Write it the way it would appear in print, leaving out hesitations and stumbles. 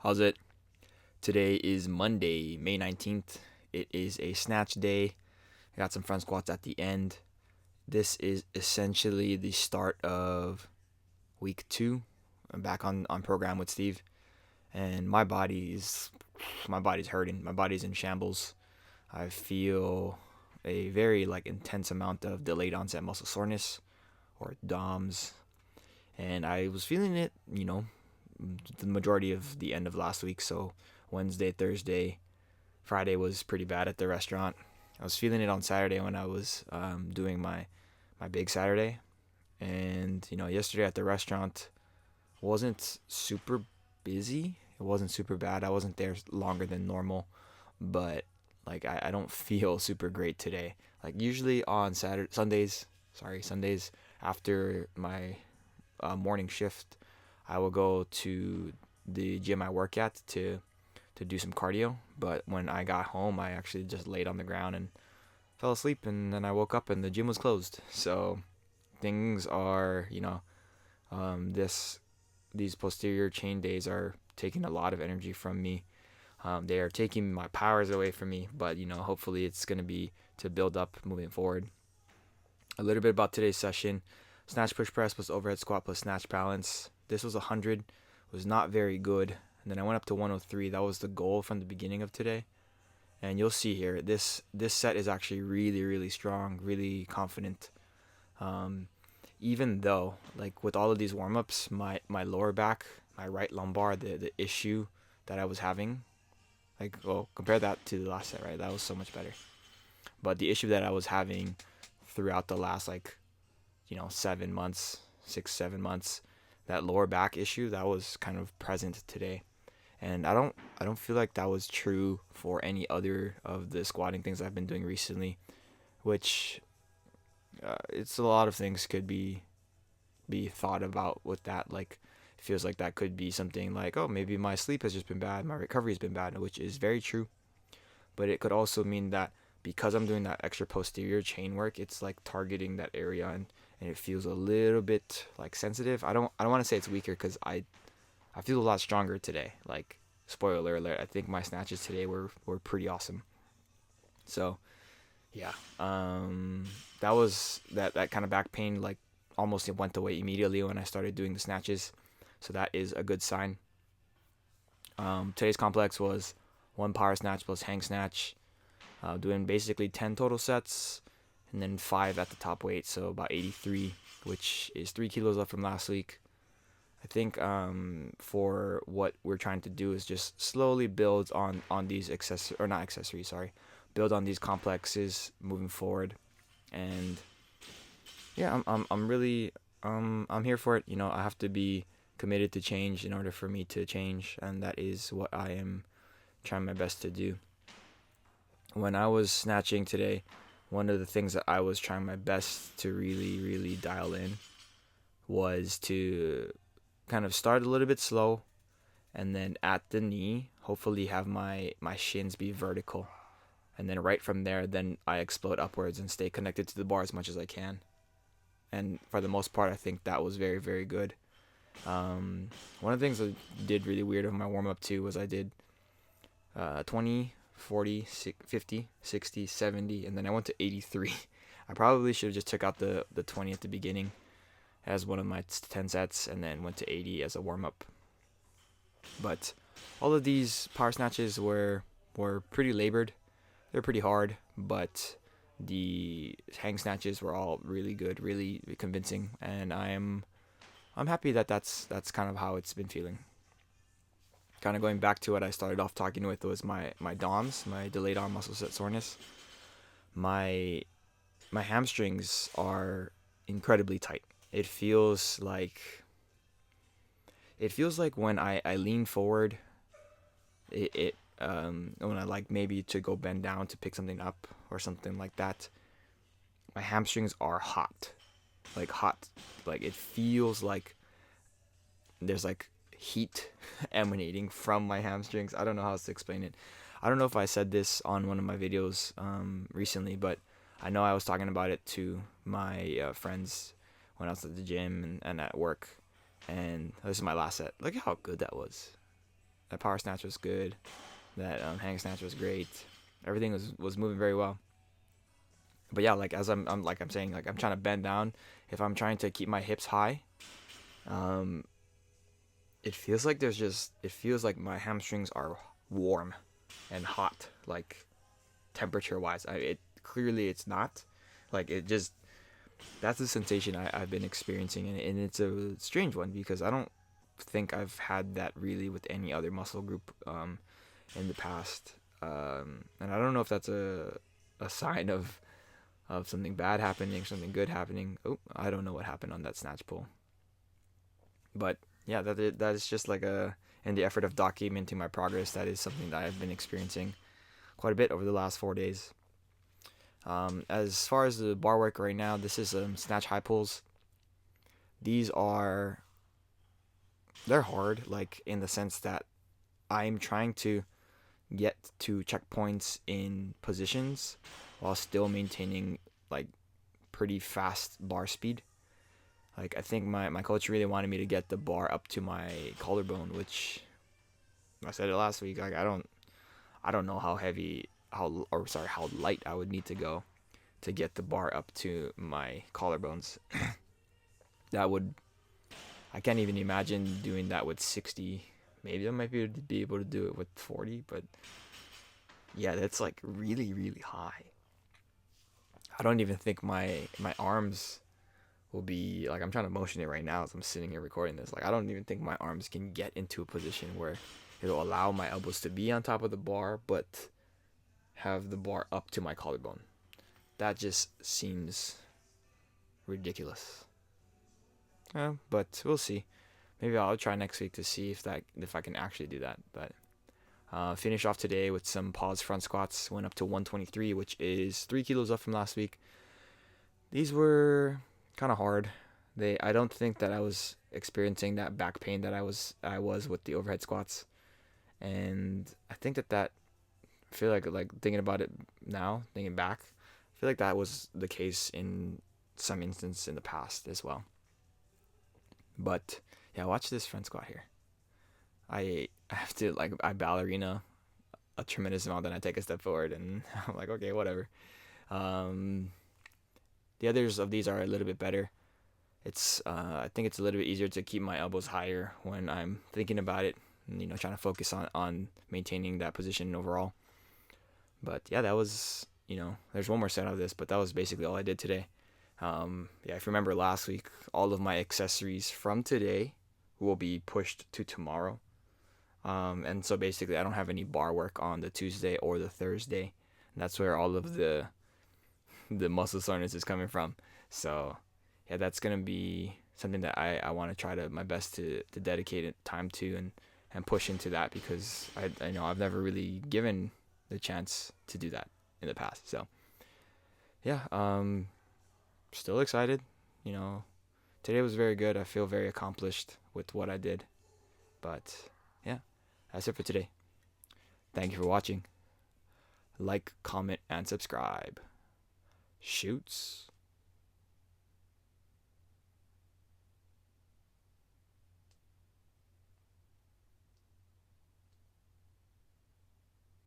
How's it? Today is Monday, May 19th. It is a snatch day. I got some front squats at the end. This is essentially the start of week 2. I'm back on program with Steve, and my body's hurting. My body's in shambles. I feel a very intense amount of delayed onset muscle soreness or DOMS, and I was feeling it, the majority of the end of last week. So Wednesday, Thursday, Friday was pretty bad at the restaurant. I was feeling it on Saturday when I was doing my big Saturday, and yesterday at the restaurant wasn't super busy. It wasn't super bad. I wasn't there longer than normal, but I don't feel super great today. Like usually on Sundays after my morning shift, I will go to the gym I work at to do some cardio. But when I got home, I actually just laid on the ground and fell asleep, and then I woke up and the gym was closed. So things are, this these posterior chain days are taking a lot of energy from me. They are taking my powers away from me, but hopefully it's gonna be to build up moving forward. A little bit about today's session: snatch, push, press plus overhead squat plus snatch balance. This was 100, was not very good. And then I went up to 103. That was the goal from the beginning of today. And you'll see here, this set is actually really, really strong, really confident. Um, Even though, with all of these warm ups, my lower back, my right lumbar, the issue that I was having, compare that to the last set, right? That was so much better. But the issue that I was having throughout the last 7 months, 6, 7 months, that lower back issue that was kind of present today. And I don't feel like that was true for any other of the squatting things I've been doing recently, which it's a lot of things could be thought about with that. It feels like that could be something like, oh, maybe my sleep has just been bad, my recovery has been bad, which is very true. But it could also mean that because I'm doing that extra posterior chain work, it's targeting that area, and it feels a little bit sensitive. I don't want to say it's weaker, because I feel a lot stronger today. Spoiler alert, I think my snatches today were pretty awesome. So yeah, that kind of back pain almost went away immediately when I started doing the snatches. So that is a good sign. Today's complex was 1 power snatch plus hang snatch, doing basically 10 total sets, and then 5 at the top weight, so about 83, which is 3 kilos up from last week. I think for what we're trying to do is just slowly build on these build on these complexes moving forward. And yeah, I'm really I'm here for it. I have to be committed to change in order for me to change, and that is what I am trying my best to do. When I was snatching today, one of the things that I was trying my best to really, really dial in was to kind of start a little bit slow, and then at the knee, hopefully have my shins be vertical. And then right from there, then I explode upwards and stay connected to the bar as much as I can. And for the most part, I think that was very, very good. One of the things I did really weird on my warm-up too was I did 20, 40, 50, 60, 70, and then I went to 83. I probably should have just took out the 20 at the beginning as one of my 10 sets, and then went to 80 as a warm-up. But all of these power snatches were pretty labored. They're pretty hard, but the hang snatches were all really good, really convincing, and I'm happy that that's kind of how it's been feeling. Kind of going back to what I started off talking with was my DOMS, my delayed on muscle set soreness. My hamstrings are incredibly tight. It feels like when I lean forward, when I maybe to go bend down to pick something up or something like that, my hamstrings are hot. Hot. It feels like there's heat emanating from my hamstrings. I don't know how else to explain it. I don't know if I said this on one of my videos recently, but I know I was talking about it to my friends when I was at the gym and at work. And this is my last set. Look at how good that was. That power snatch was good. That hang snatch was great. Everything was moving very well. But yeah, like as I'm saying, like I'm trying to bend down. If I'm trying to keep my hips high, um, it feels like my hamstrings are warm and hot, like temperature wise. It's not. Like it just that's the sensation I've been experiencing, and it's a strange one because I don't think I've had that really with any other muscle group in the past. And I don't know if that's a sign of something bad happening, something good happening. Oh, I don't know what happened on that snatch pull. But yeah, that is just like in the effort of documenting my progress, that is something that I've been experiencing quite a bit over the last 4 days. As far as the bar work right now, this is snatch high pulls. They're hard, like in the sense that I'm trying to get to checkpoints in positions while still maintaining like pretty fast bar speed. Like I think my coach really wanted me to get the bar up to my collarbone, which I said it last week. Like I don't know how light I would need to go to get the bar up to my collarbones. I can't even imagine doing that with 60. Maybe I might be able to do it with 40, but yeah, that's like really, really high. I don't even think my arms will be like, I'm trying to motion it right now as I'm sitting here recording this. Like I don't even think my arms can get into a position where it'll allow my elbows to be on top of the bar, but have the bar up to my collarbone. That just seems ridiculous. But we'll see. Maybe I'll try next week to see if I can actually do that. But finish off today with some pause front squats. Went up to 123, which is 3 kilos up from last week. These were kind of hard. I don't think that I was experiencing that back pain that I was with the overhead squats, and I think that I feel like thinking about it now, thinking back, I feel like that was the case in some instance in the past as well. But yeah, watch this front squat here. I have to I ballerina a tremendous amount, then I take a step forward, and I'm like, okay, whatever. The others of these are a little bit better. I think it's a little bit easier to keep my elbows higher when I'm thinking about it, and, trying to focus on maintaining that position overall. But yeah, that was, there's one more set of this, but that was basically all I did today. If you remember last week, all of my accessories from today will be pushed to tomorrow. And so basically I don't have any bar work on the Tuesday or the Thursday. And that's where all of the muscle soreness is coming from. So yeah, that's going to be something that I want to try my best to dedicate time to and push into that, because I know I've never really given the chance to do that in the past. So yeah, still excited. Today was very good. I feel very accomplished with what I did. But yeah, that's it for today. Thank you for watching. Like, comment, and subscribe. Shoots.